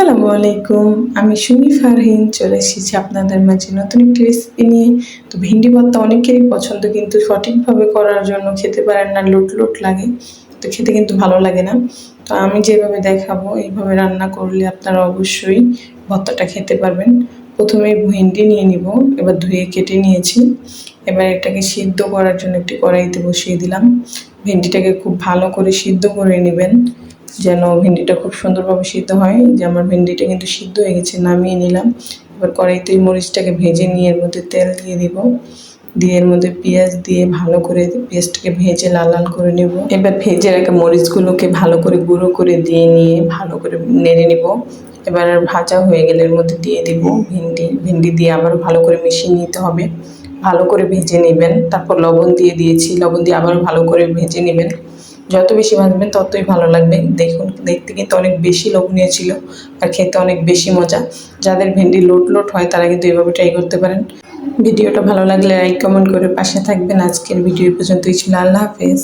আসসালামু আলাইকুম। আমি সুমি ফারহিন চলে এসেছি আপনাদের মাঝে নতুন একটি রেসিপি নিয়ে। তো ভেন্ডি ভর্তা অনেকেরই পছন্দ, কিন্তু সঠিকভাবে করার জন্য খেতে পারেন না, লোট লোট লাগে। তো খেতে কিন্তু ভালো লাগে না। তো আমি যেভাবে দেখাবো এইভাবে রান্না করলে আপনারা অবশ্যই ভর্তাটা খেতে পারবেন। প্রথমে ভেন্ডি নিয়ে নিব, এবার ধুয়ে কেটে নিয়েছি। এবার এটাকে সিদ্ধ করার জন্য একটি কড়াইতে বসিয়ে দিলাম। ভেন্ডিটাকে খুব ভালো করে সিদ্ধ করে নেবেন, যেন ভেন্ডিটা খুব সুন্দরভাবে সিদ্ধ হয়। যে আমার ভেন্ডিটা কিন্তু সিদ্ধ হয়ে গেছে, নামিয়ে নিলাম। এবার কড়াইতে মরিচটাকে ভেজে নিয়ে এর মধ্যে তেল দিয়ে দিব, দিয়ে এর মধ্যে পেঁয়াজ দিয়ে ভালো করে পেঁয়াজটাকে ভেজে লাল লাল করে নেব। এবার ভেজে রাখা মরিচগুলোকে ভালো করে গুঁড়ো করে দিয়ে নিয়ে ভালো করে নেড়ে নেব। এবার ভাজা হয়ে গেলে এর মধ্যে দিয়ে দিব ভেন্ডি দিয়ে আবার ভালো করে মিশিয়ে নিতে হবে। ভালো করে ভেজে নেবেন। তারপর লবণ দিয়ে দিয়েছি, লবণ দিয়ে আবার ভালো করে ভেজে নেবেন। যত বেশি ভাজবেন ততই ভালো লাগবে। দেখুন, দেখতে কিন্তু অনেক বেশি লোভনীয় ছিল আর খেতে অনেক বেশি মজা। যাদের ভেন্ডি লোট লোট হয় তারা কিন্তু এভাবে ট্রাই করতে পারেন। ভিডিওটা ভালো লাগলে লাইক কমেন্ট করে পাশে থাকবেন। আজকের ভিডিও পর্যন্তই ছিল। আল্লাহ হাফেজ।